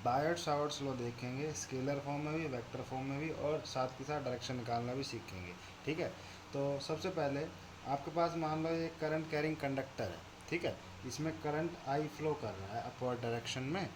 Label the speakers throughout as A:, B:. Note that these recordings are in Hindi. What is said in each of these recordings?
A: बायट सावर्ट्स लॉ देखेंगे, स्केलर फॉर्म में भी, वेक्टर फॉर्म में भी, और साथ के साथ डायरेक्शन निकालना भी सीखेंगे। ठीक है, तो सबसे पहले आपके पास मान लो एक करंट कैरिंग कंडक्टर है। ठीक है, इसमें करंट आई फ्लो कर रहा है अपवर्ड डायरेक्शन में,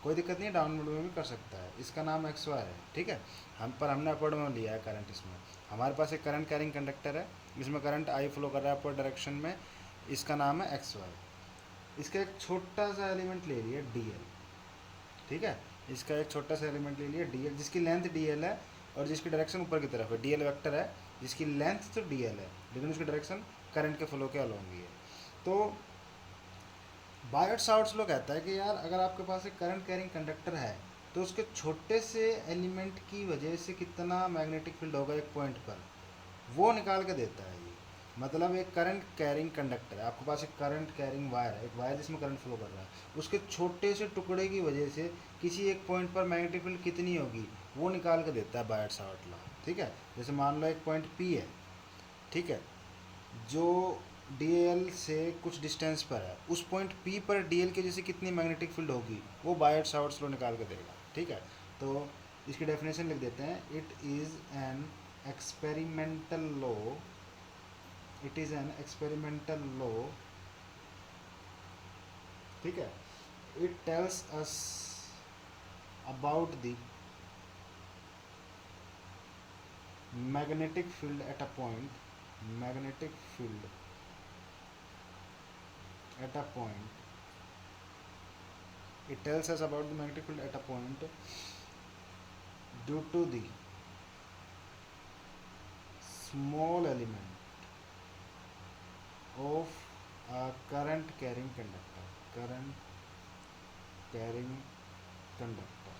A: कोई दिक्कत नहीं है, डाउनवर्ड में भी कर सकता है, इसका नाम एक्स वाई है। ठीक है, हमने अपवर्ड में लिया है करंट। इसमें हमारे पास एक करंट कैरिंग कंडक्टर है, इसमें करंट आई फ्लो कर रहा है अपवर्ड डायरेक्शन में, इसका नाम है एक्स वाई। इसका एक छोटा सा एलिमेंट ले लिया डी एल। ठीक है, इसका एक छोटा सा एलिमेंट ले लिया डी एल, जिसकी लेंथ डी एल है और जिसकी डायरेक्शन ऊपर की तरफ है। डी एल वैक्टर है, जिसकी लेंथ तो डी एल है लेकिन उसकी डायरेक्शन करंट के फ्लो के अलोंग ही है। तो बायट सावर्ट्स लो कहता है कि यार अगर आपके पास एक करंट कैरिंग कंडक्टर है तो उसके छोटे से एलिमेंट की वजह से कितना मैग्नेटिक फील्ड होगा एक पॉइंट पर, वो निकाल के देता है ये। मतलब एक करंट कैरिंग कंडक्टर है, आपके पास एक करंट कैरिंग वायर है, एक वायर जिसमें करंट फ्लो कर रहा है, उसके छोटे से टुकड़े की वजह से किसी एक पॉइंट पर मैग्नेटिक फील्ड कितनी होगी वो निकाल के देता है बायट सावर्ट लॉ। ठीक है, जैसे मान लो एक पॉइंट पी है। ठीक है, जो डीएल से कुछ डिस्टेंस पर है, उस पॉइंट पी पर डीएल की वजह से कितनी मैग्नेटिक फील्ड होगी वो बायट सावर्ट्स लॉ निकाल के देगा। ठीक है, तो इसकी डेफिनेशन लिख देते हैं, it is an experimental law, it is an experimental law. ठीक है, it tells us about the magnetic field at a point, magnetic field at a point, it tells us about the magnetic field at a point due to the small element of a current carrying conductor, current carrying conductor।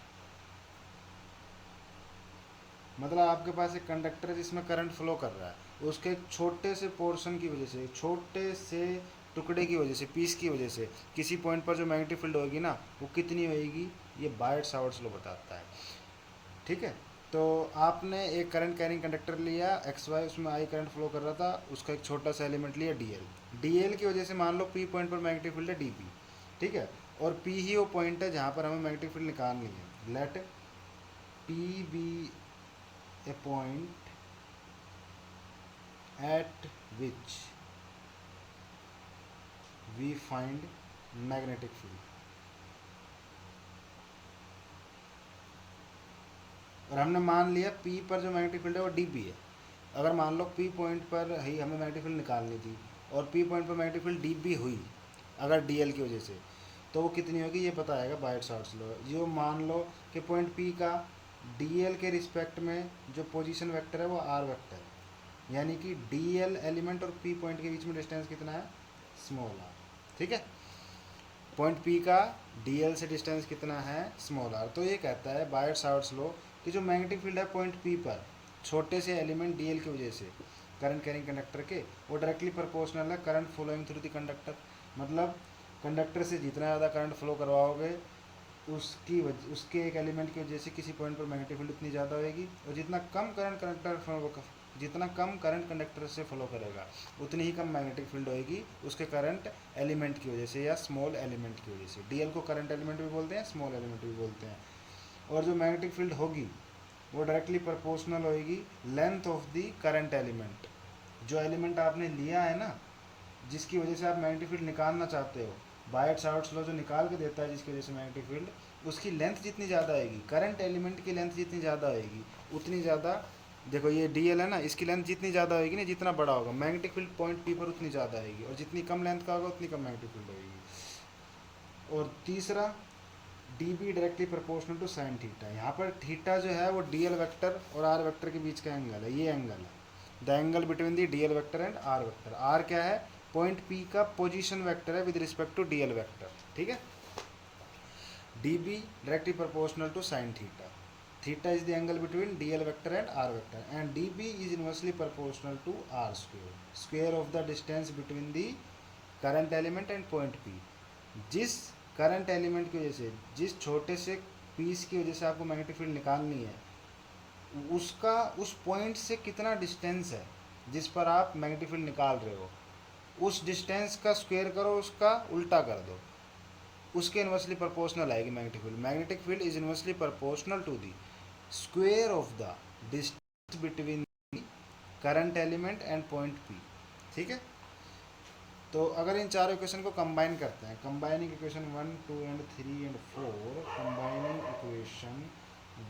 A: मतलब आपके पास एक कंडक्टर है जिसमें करंट फ्लो कर रहा है, उसके एक छोटे से पोर्शन की वजह से, छोटे से टुकड़े की वजह से, पीस की वजह से किसी पॉइंट पर जो मैग्नेटिक फील्ड होगी ना वो कितनी होगी, ये बायट सावर्ट्स लॉ बताता है। ठीक है, तो आपने एक करंट कैरिंग कंडक्टर लिया एक्स वाई, उसमें आई करंट फ्लो कर रहा था, उसका एक छोटा सा एलिमेंट लिया डी एल। डी एल की वजह से मान लो पी पॉइंट पर मैग्नेटिक फील्ड है डी पी। ठीक है, और पी ही वो पॉइंट है जहाँ पर हमें मैग्नेटिक फील्ड निकालनी है। Let P be a point at which we find magnetic field. और हमने मान लिया पी पर जो मैग्नेटिक फील्ड है वो डी पी है। अगर मान लो पी पॉइंट पर ही हमें मैग्नेटिक फील्ड निकालनी थी और पी पॉइंट पर मैग्नेटिक फील्ड डी पी हुई अगर डी एल की वजह से, तो वो कितनी होगी ये बताएगा बायट सावर्ट्स लॉ। जो मान लो कि पॉइंट पी का डी एल के रिस्पेक्ट में जो पोजीशन वेक्टर है वो आर वेक्टर है, यानी कि डी एल एलिमेंट और पी पॉइंट के बीच में डिस्टेंस कितना है, स्मॉल आर। ठीक है, पॉइंट पी का डी एल से डिस्टेंस कितना है, स्मॉल आर। तो ये कहता है बायट सावर्ट्स लॉ कि जो मैग्नेटिक फील्ड है पॉइंट पी पर छोटे से एलिमेंट डी एल की वजह से करंट कैरिंग कंडक्टर के, वो डायरेक्टली प्रोपोर्शनल है current flowing through the conductor. मतलब कंडक्टर से जितना ज़्यादा करंट फ्लो करवाओगे उसके एक एलिमेंट की वजह से किसी पॉइंट पर मैग्नेटिक फील्ड उतनी ज़्यादा होगी, और जितना कम करंट कंडक्टर से फ्लो करेगा उतनी ही कम मैग्नेटिक फील्ड होगी उसके करंट एलिमेंट की वजह से या स्मॉल एलिमेंट की वजह से। डीएल को करंट एलिमेंट भी बोलते हैं, स्मॉल एलिमेंट भी बोलते हैं। और जो मैग्नेटिक फील्ड होगी वो डायरेक्टली प्रोपोर्शनल होगी length of the current element. जो एलिमेंट आपने लिया है ना, जिसकी वजह से आप मैग्नेटिक फील्ड निकालना चाहते हो, बायट सावर्ट्स लॉ जो निकाल के देता है जिसकी वजह से मैग्नेटिक फील्ड, उसकी लेंथ जितनी ज़्यादा आएगी, करंट एलिमेंट की लेंथ जितनी ज़्यादा आएगी उतनी ज़्यादा, देखो ये डी एल है ना, इसकी लेंथ जितनी ज़्यादा होगी ना, जितना बड़ा होगा मैग्नेटिक फील्ड पॉइंट पी पर उतनी ज़्यादा आएगी, और जितनी कम लेंथ का होगा उतनी कम मैग्नेटिक फील्ड होगी। और तीसरा, D B directly proportional to sine theta. यहाँ पर थीटा जो है वो डी एल वैक्टर और आर वैक्टर के बीच का एंगल है, ये एंगल है the angle between the D L vector and R vector. आर क्या है, पॉइंट पी का पोजीशन वेक्टर है with respect to D L vector. ठीक है, D B directly proportional to sine theta, theta is the angle between D L vector and R vector, and D B is inversely proportional to R square, square of the distance between the current element and point P. जिस करंट एलिमेंट की वजह से, जिस छोटे से पीस की वजह से आपको मैग्नेटिक फील्ड निकालनी है, उसका उस पॉइंट से कितना डिस्टेंस है जिस पर आप मैग्नेटिक फील्ड निकाल रहे हो, उस डिस्टेंस का स्क्वायर करो, उसका उल्टा कर दो। उसके इन्वर्सली प्रोपोर्शनल आएगी magnetic field. Magnetic field is inversely proportional to the square of the distance between current element and point P. ठीक है, तो अगर इन चारों इक्वेशन को कंबाइन करते हैं, combining equation 1 2 and 3 and 4, combining equation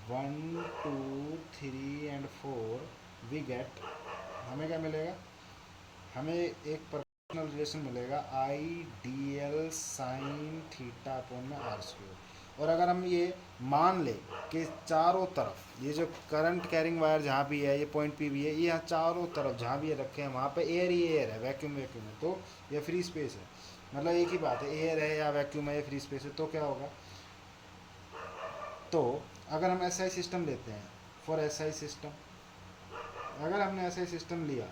A: 1 2 3 and 4, we get, हमें क्या मिलेगा, हमें एक प्रोपोर्शनल रिलेशन मिलेगा I D L sine theta upon में आर स्क्वायर। और अगर हम ये मान ले कि चारों तरफ ये जो करंट कैरिंग वायर जहाँ भी है, ये पॉइंट पी भी है, ये यहाँ चारों तरफ जहाँ भी ये रखे हैं वहाँ पे एयर ही एयर है, वैक्यूम वैक्यूम है, तो ये फ्री स्पेस है। मतलब एक ही बात है, एयर है या वैक्यूम है या फ्री स्पेस है, तो क्या होगा। तो अगर हम एसआई सिस्टम लेते हैं, फॉर एसआई सिस्टम, अगर हमने एसआई सिस्टम लिया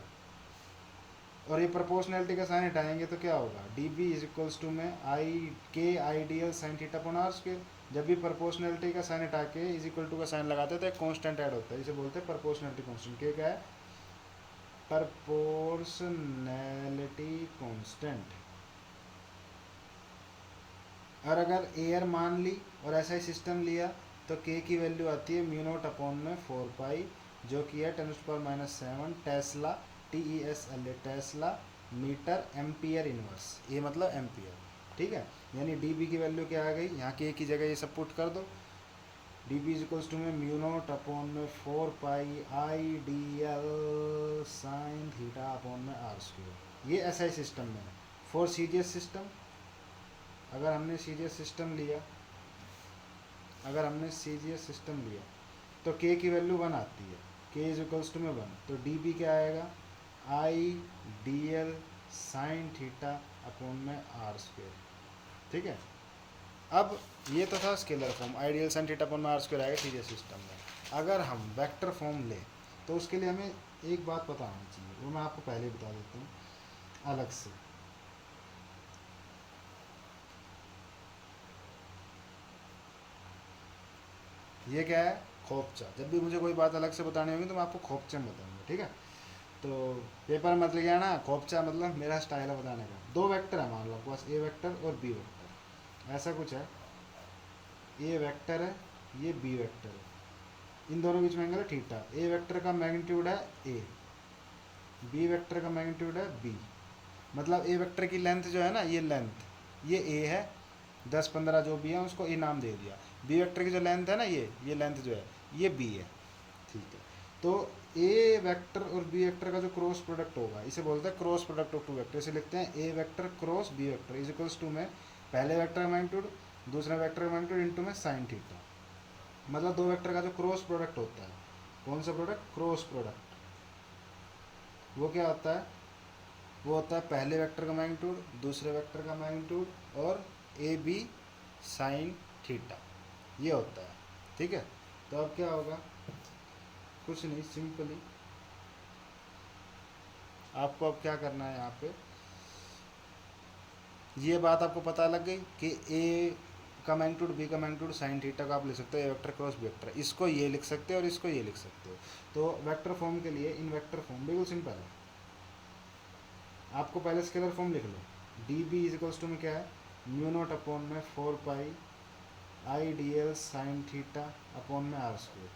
A: और ये प्रोपोर्शनैलिटी का साइन हटाएंगे तो क्या होगा, D B is equals to में I K I D L sine theta upon R square. जब भी प्रोपोर्शनैलिटी का साइन हटा के इज इक्वल टू का साइन लगाते हैं तो एक कांस्टेंट ऐड होता है, इसे बोलते हैं प्रोपोर्शनैलिटी कांस्टेंट। क्या है, प्रोपोर्शनैलिटी कांस्टेंट। और अगर एयर मान ली और ऐसा ही सिस्टम लिया तो के की वैल्यू आती है म्यू नॉट अपॉन में 4 पाई, जो कि है 10⁻⁷ tesla, TESLA tesla metre ampere inverse, ये मतलब एम्पियर। ठीक है, यानी डी बी की वैल्यू क्या आ गई, यहाँ के की जगह ये सब पुट कर दो, D B is equals to में म्यू नॉट अपॉन में 4 pi I D L sine theta upon में आर स्क्वायर। ये ऐसा ही सिस्टम में है। फॉर सीजीएस सिस्टम, अगर हमने सीजीएस सिस्टम लिया, अगर हमने सीजीएस सिस्टम लिया तो के की वैल्यू 1 आती है, के इज इक्वल्स टू में 1, तो डी बी क्या आएगा, आई D L sine theta upon में आर स्क्वायर। ठीक है, अब ये तो था scalar form, ideal sign theta upon में आर स्क्वायर आएगा सीजीएस सिस्टम में। अगर हम वेक्टर फॉर्म लें तो उसके लिए हमें एक बात पता होनी चाहिए, वो मैं आपको पहले बता देता हूँ अलग से। ये क्या है, खोपचा। जब भी मुझे कोई बात अलग से बतानी होगी तो मैं आपको खोपचे में बताऊंगा। ठीक है, तो पेपर मत लिया ना, खोपचा मतलब मेरा स्टाइल है बताने का। दो वेक्टर है मान लो आपके पास, ए वेक्टर और बी वेक्टर, ऐसा कुछ है, ए वेक्टर है, ये बी वेक्टर है, इन दोनों के बीच में एंगल है थीटा। ए वेक्टर का मैग्नीट्यूड है ए, बी वेक्टर का मैग्नीट्यूड है बी। मतलब ए वेक्टर की लेंथ जो है ना, ये लेंथ, ये ए है, 10 15 जो भी है उसको ए नाम दे दिया। बी वेक्टर की जो लेंथ है ना, ये लेंथ जो है ये बी है। ठीक है, तो ए वेक्टर और बी वेक्टर का जो क्रॉस प्रोडक्ट होगा इसे बोलते हैं cross product of two vector. इसे लिखते हैं A vector cross B vector is equals to में पहले वेक्टर का मैग्नीट्यूड दूसरा वेक्टर का मैग्नीट्यूड इनटू में साइन थीटा। मतलब दो वेक्टर का जो क्रॉस प्रोडक्ट होता है, कौन सा प्रोडक्ट, क्रॉस प्रोडक्ट, वो क्या होता है, वो होता है पहले वेक्टर का मैग्नीट्यूड दूसरे वेक्टर का मैग्नीट्यूड और ए बी साइन थीटा, ये होता है। ठीक है, तो अब क्या होगा, कुछ नहीं, सिंपली आपको अब क्या करना है, यहाँ पे ये बात आपको पता लग गई कि ए का मैग्नीट्यूड बी का मैग्नीट्यूड साइन थीटा का आप लिख सकते हो ए वेक्टर क्रॉस बी वेक्टर, इसको ये लिख सकते हो और इसको ये लिख सकते हो। तो वेक्टर फॉर्म के लिए इन वेक्टर फॉर्म बिल्कुल सिंपल है, आपको पहले स्केलर फॉर्म लिख लो, D B is equals to में क्या है, म्यू नॉट अपॉन में 4 pi I D L sine theta upon में आर स्क्वायर।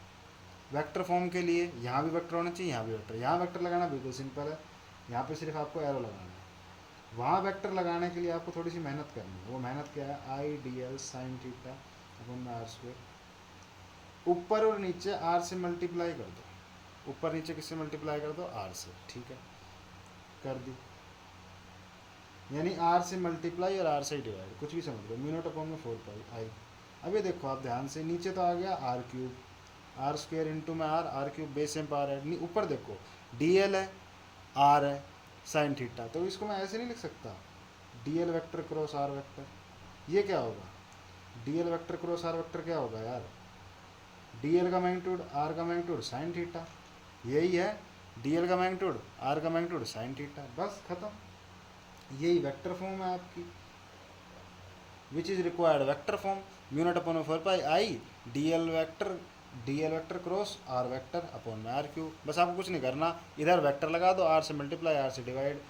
A: वेक्टर फॉर्म के लिए यहाँ भी वेक्टर होना चाहिए, यहाँ भी वेक्टर, यहाँ वेक्टर लगाना बिल्कुल सिंपल है, यहाँ पे सिर्फ आपको एरो लगाना है। वहाँ वेक्टर लगाने के लिए आपको थोड़ी सी मेहनत करनी है, वो मेहनत क्या है, आई D L sine theta upon में आर स्क्वायर। ऊपर और नीचे आर से मल्टीप्लाई कर दो, ऊपर नीचे किससे मल्टीप्लाई कर दो, आर से। ठीक है, कर दी, यानी आर से मल्टीप्लाई और आर से डिवाइड, कुछ भी समझ लो, म्यू नॉट अपॉन में 4 पाई आई। अब ये देखो आप ध्यान से, नीचे तो आ गया R cube, R square into में R cube base M power है, ऊपर देखो डी एल है आर है साइन थीटा, तो इसको मैं ऐसे नहीं लिख सकता, D L vector cross R vector. ये क्या होगा, D L vector cross R vector क्या होगा यार, डी एल का मैग्नीट्यूड आर का मैग्नीट्यूड साइन थीटा, यही है, डी एल का मैग्नीट्यूड आर का मैग्नीट्यूड साइन थीटा, बस खत्म। यही वेक्टर फॉर्म है आपकी, which is required vector form, mu naught upon 4 pi I D L vector cross R vector upon में आर क्यू। बस आपको कुछ नहीं करना, इधर वेक्टर लगा दो, आर से मल्टीप्लाई आर से डिवाइड,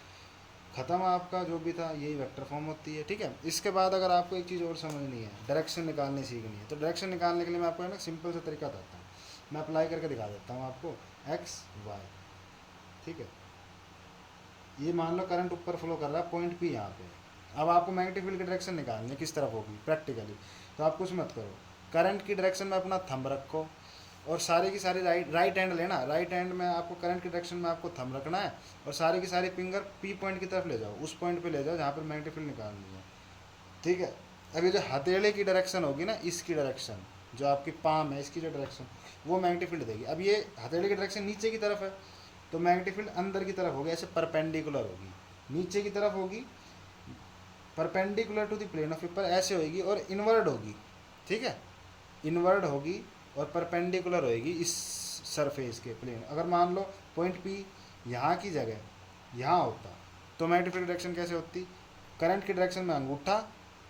A: ख़त्म आपका जो भी था, यही वेक्टर फॉर्म होती है। ठीक है, इसके बाद अगर आपको एक चीज़ और समझनी है, डायरेक्शन निकालनी सीखनी है, तो डायरेक्शन निकालने के लिए मैं आपको है ना सिंपल सा तरीका बताता हूँ। मैं अप्लाई करके दिखा देता हूँ आपको, एक्स वाई। ठीक है, ये मान लो करंट ऊपर फ्लो कर रहा है, पॉइंट पी यहाँ पे। अब आपको मैग्नेटिक फील्ड की डायरेक्शन निकालनी है, किस तरफ होगी प्रैक्टिकली। तो आप कुछ मत करो, करंट की डायरेक्शन में अपना थंब रखो, और सारी की सारी राइट हैंड लेना। राइट हैंड में आपको करंट की डायरेक्शन में आपको थंब रखना है, और सारी की सारी फिंगर पी पॉइंट की तरफ ले जाओ, उस पॉइंट पे ले जाओ जहाँ पर मैग्नेटिक फील्ड निकालनी है। ठीक है, अभी जो हथेली की डायरेक्शन होगी ना, इसकी डायरेक्शन, जो आपकी पाम है इसकी जो डायरेक्शन, वो मैग्नेटिक फील्ड देगी। अब ये हथेली की डायरेक्शन नीचे की तरफ है, तो मैग्नेटिक फील्ड अंदर की तरफ होगी, ऐसे परपेंडिकुलर होगी, नीचे की तरफ होगी, perpendicular to the plane of paper ऐसे होगी, और इनवर्ड होगी। ठीक है, इनवर्ड होगी और परपेंडिकुलर होएगी इस सरफेस के प्लेन। अगर मान लो पॉइंट पी यहाँ की जगह यहाँ होता, तो मैग्नेटिक फील्ड डायरेक्शन कैसे होती, करंट की डायरेक्शन में अंगूठा,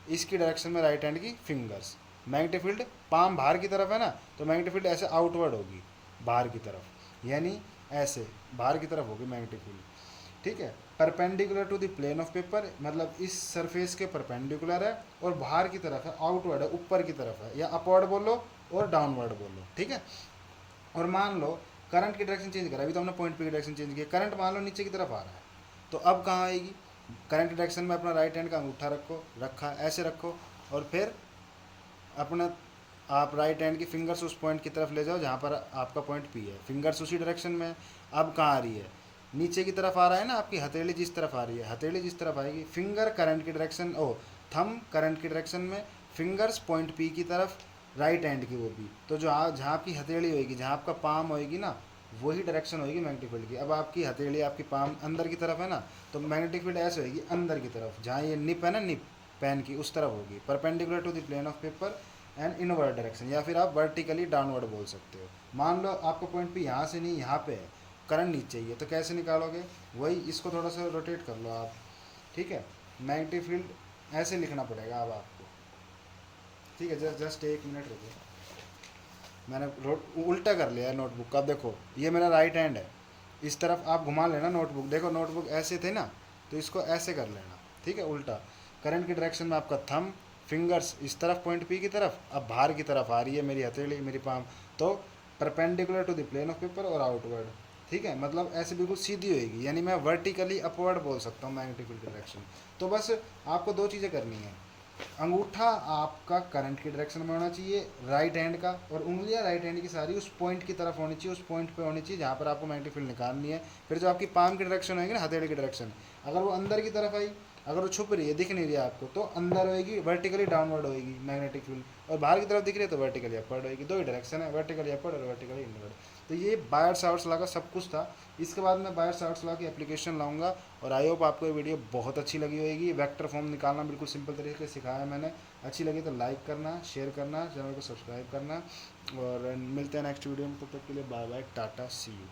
A: इसकी डायरेक्शन में राइट हैंड की फिंगर्स। मैग्नेटिक फील्ड पाम बाहर की तरफ है ना, तो मैग्नेटिक फील्ड ऐसे आउटवर्ड होगी बाहर की तरफ, यानी ऐसे बाहर की तरफ होगी मैग्नेटिक फील्ड। ठीक है, perpendicular to the plane of paper, मतलब इस सरफेस के परपेंडिकुलर है, और बाहर की तरफ है, आउटवर्ड है, ऊपर की तरफ है, या अपवर्ड बोलो और डाउनवर्ड बोलो। ठीक है, और मान लो करंट की डायरेक्शन चेंज करा, अभी तो हमने पॉइंट पी की डायरेक्शन चेंज किया, करंट मान लो नीचे की तरफ आ रहा है, तो अब कहाँ आएगी, करंट की डायरेक्शन में अपना राइट हैंड का अंगूठा रखो, रखा ऐसे रखो, और फिर अपना आप राइट हैंड की फिंगर्स उस पॉइंट की तरफ ले जाओ जहाँ पर आपका पॉइंट पी है, फिंगर्स उसी डायरेक्शन में है। अब कहाँ आ रही है, नीचे की तरफ आ रहा है ना, आपकी हथेली जिस तरफ आ रही है, हथेली जिस तरफ आएगी, फिंगर करंट की डायरेक्शन, ओ थंब करंट की डायरेक्शन में, फिंगर्स पॉइंट पी की तरफ, राइट हैंड की वो भी, तो जो जहाँ आपकी हथेली होएगी, जहाँ आपका पाम होएगी ना, वही डायरेक्शन होएगी मैग्नेटिक फील्ड की। अब आपकी हथेली, आपकी पाम अंदर की तरफ है ना, तो मैग्नेटिक फील्ड ऐसे होएगी अंदर की तरफ, जहाँ ये निप है ना, निप पेन की, उस तरफ होगी, perpendicular to the plane of paper and inward direction, या फिर आप वर्टिकली डाउनवर्ड बोल सकते हो। मान लो आपका पॉइंट भी यहाँ से नहीं यहाँ पे है, करंट नीचे ही है, तो कैसे निकालोगे, वही इसको थोड़ा सा रोटेट कर लो आप। ठीक है, मैग्नेटिक फील्ड ऐसे लिखना पड़ेगा अब आपको। ठीक है, जस्ट एक मिनट रुको, मैंने उल्टा कर लिया है नोटबुक का। देखो ये मेरा राइट हैंड है, इस तरफ आप घुमा लेना नोटबुक, देखो नोटबुक ऐसे थे ना, तो इसको ऐसे कर लेना। ठीक है, उल्टा, करंट की डायरेक्शन में आपका थंब, फिंगर्स इस तरफ पॉइंट पी की तरफ, अब बाहर की तरफ आ रही है मेरी हथेली, मेरी पाम, तो perpendicular to the plane of paper और आउटवर्ड। ठीक है, मतलब ऐसे बिल्कुल सीधी होएगी, यानी मैं वर्टिकली अपवर्ड बोल सकता हूँ मैग्नेटिक फील्ड डायरेक्शन। तो बस आपको दो चीज़ें करनी है, अंगूठा आपका करंट की डायरेक्शन में होना चाहिए राइट हैंड का, और उंगलियां राइट हैंड की सारी उस पॉइंट की तरफ होनी चाहिए, उस पॉइंट पे होनी चाहिए जहाँ पर आपको मैग्नेटिक फील्ड निकालनी है। फिर जो आपकी पाम की डायरेक्शन होगी ना, हथेली की डायरेक्शन, अगर वो अंदर की तरफ आई, अगर वो छुप रही है, दिख नहीं रही है आपको, तो अंदर होएगी, वर्टिकली डाउनवर्ड होएगी मैग्नेटिक फील्ड, और बाहर की तरफ दिख रही है तो वर्टिकली अपवर्ड होएगी। दो ही डायरेक्शन है, वर्टिकली अपवर्ड और वर्टिकली इनवर्ड। तो ये बायर सावर्ट्स लॉ का सब कुछ था। इसके बाद मैं बायर सावर्ट्स लॉ की एप्लीकेशन लाऊंगा, और आई होप आपको ये वीडियो बहुत अच्छी लगी होगी। वेक्टर फॉर्म निकालना बिल्कुल सिंपल तरीके से सिखाया मैंने। अच्छी लगी तो लाइक करना, शेयर करना, चैनल को सब्सक्राइब करना, और मिलते हैं नेक्स्ट वीडियो में। तब तक के लिए bye bye, tata, see you.